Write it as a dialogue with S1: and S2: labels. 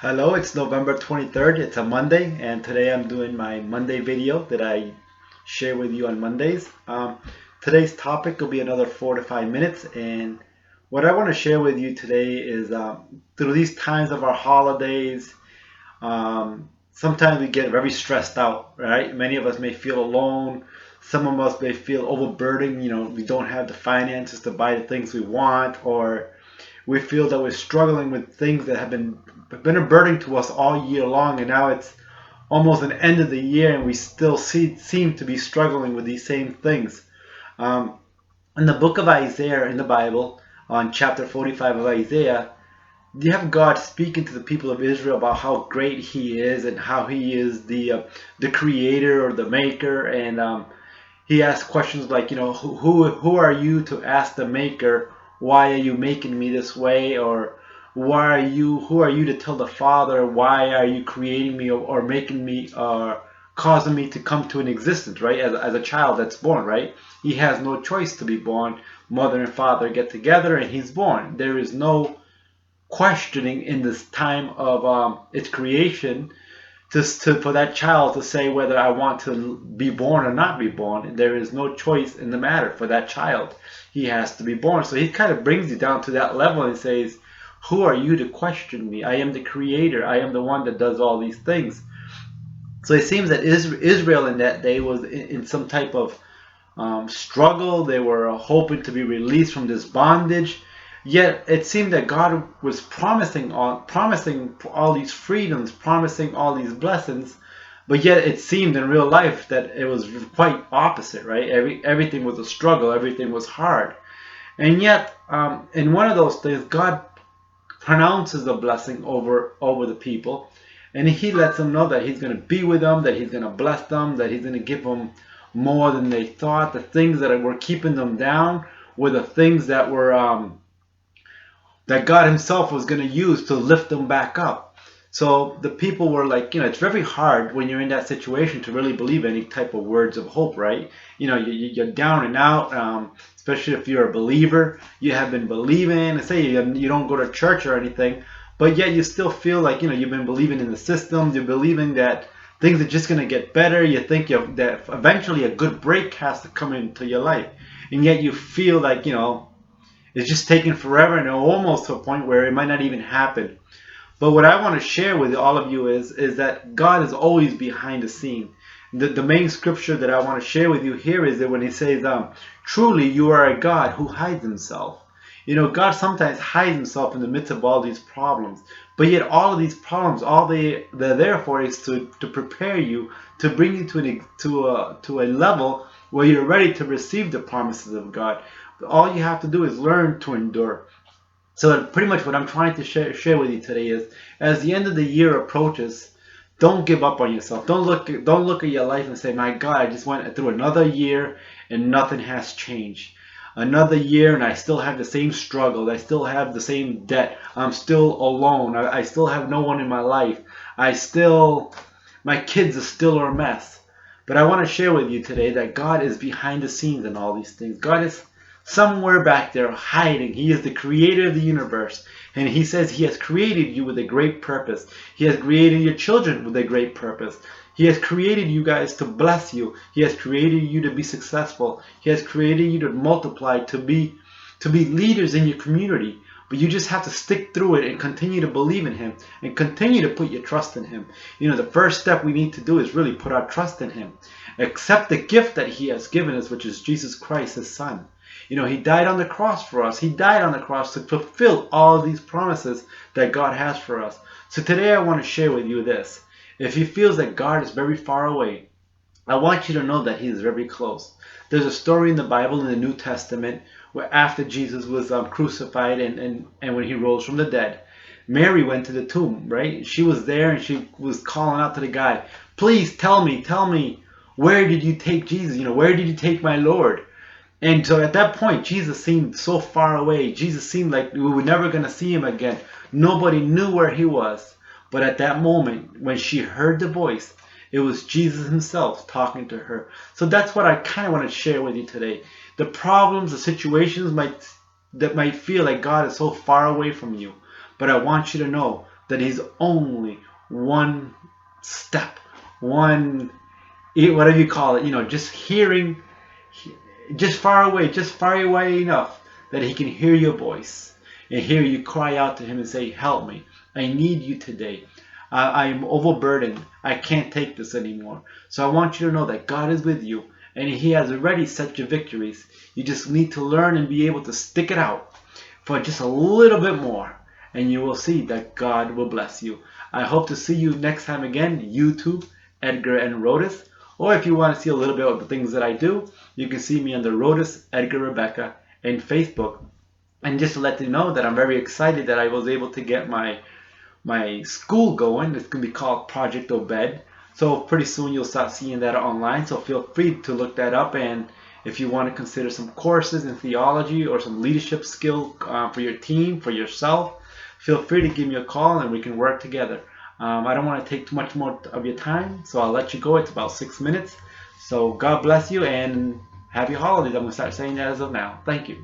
S1: Hello, it's November 23rd. It's a Monday, and today I'm doing my Monday video that I share with you on Mondays. Today's topic will be another 4 to 5 minutes, and what I want to share with you today is through these times of our holidays, sometimes we get very stressed out, right? Many of us may feel alone. Some of us may feel overburdened. We don't have the finances to buy the things we want, or we feel that we're struggling with things that have been a burden to us all year long, and now it's almost an end of the year, and we still seem to be struggling with these same things. Um, in the book of Isaiah in the Bible, on chapter 45 of Isaiah, you have God speaking to the people of Israel about how great He is and how He is the creator or the maker, and he asks questions like, who are you to ask the maker, why are you making me this way? Or who are you to tell the Father, why are you creating me, or making me, or causing me to come to an existence, right? As a child that's born, right? He has no choice to be born. Mother and father get together and he's born. There is no questioning in this time of its creation for that child to say whether I want to be born or not be born. There is no choice in the matter for that child. He has to be born. So he kind of brings you down to that level and says, who are you to question me? I am the creator. I am the one that does all these things. So it seems that Israel in that day was in some type of struggle. They were hoping to be released from this bondage. Yet it seemed that God was promising all these freedoms, promising all these blessings, but yet it seemed in real life that it was quite opposite, right? Everything was a struggle, everything was hard, and yet in one of those things, God pronounces a blessing over the people, and He lets them know that He's going to be with them, that He's going to bless them, that He's going to give them more than they thought. The things that were keeping them down were the things that God Himself was going to use to lift them back up. So the people were like, it's very hard when you're in that situation to really believe any type of words of hope, right? You're down and out, especially if you're a believer. You have been believing, and say you don't go to church or anything, but yet you still feel like, you've been believing in the system. You're believing that things are just going to get better. You think that eventually a good break has to come into your life, and yet you feel like, it's just taking forever and almost to a point where it might not even happen. But what I want to share with all of you is that God is always behind the scene. The main scripture that I want to share with you here is that when He says, truly you are a God who hides Himself. God sometimes hides Himself in the midst of all these problems. But yet all of these problems, all they're there for is to prepare you, to bring you to a level where you're ready to receive the promises of God. All you have to do is learn to endure. So pretty much what I'm trying to share with you today is, as the end of the year approaches, don't give up on yourself. Don't look at your life and say, my God, I just went through another year and nothing has changed. Another year and I still have the same struggle. I still have the same debt. I'm still alone. I still have no one in my life. My kids are still a mess. But I want to share with you today that God is behind the scenes in all these things. God is somewhere back there hiding. He is the creator of the universe. And He says He has created you with a great purpose. He has created your children with a great purpose. He has created you guys to bless you. He has created you to be successful. He has created you to multiply, to be leaders in your community. But you just have to stick through it and continue to believe in Him and continue to put your trust in Him. The first step we need to do is really put our trust in Him. Accept the gift that He has given us, which is Jesus Christ, His Son. He died on the cross for us. He died on the cross to fulfill all these promises that God has for us. So today I want to share with you this. If you feel that God is very far away, I want you to know that He is very close. There's a story in the Bible in the New Testament where after Jesus was crucified and when He rose from the dead, Mary went to the tomb, right? She was there and she was calling out to the guy, please tell me, where did you take Jesus? Where did you take my Lord? And so at that point, Jesus seemed so far away. Jesus seemed like we were never going to see Him again. Nobody knew where He was. But at that moment, when she heard the voice, it was Jesus Himself talking to her. So that's what I kind of want to share with you today. The problems, the situations that might feel like God is so far away from you. But I want you to know that he's only one step, one, whatever you call it, just hearing, just far away enough that he can hear your voice and hear you cry out to him and say, help me. I need you today. I am overburdened. I can't take this anymore. So I want you to know that God is with you and he has already set your victories. You just need to learn and be able to stick it out for just a little bit more, and you will see that God will bless you. I hope to see you next time again, YouTube, Edgar and Rodas. Or if you want to see a little bit of the things that I do, you can see me on the Rodas, Edgar, Rebecca, and Facebook. And just to let you know that I'm very excited that I was able to get my school going. It's going to be called Project Obed. So pretty soon you'll start seeing that online. So feel free to look that up. And if you want to consider some courses in theology or some leadership skill for your team, for yourself, feel free to give me a call and we can work together. I don't want to take too much more of your time, so I'll let you go. It's about 6 minutes. So God bless you and happy holidays. I'm going to start saying that as of now. Thank you.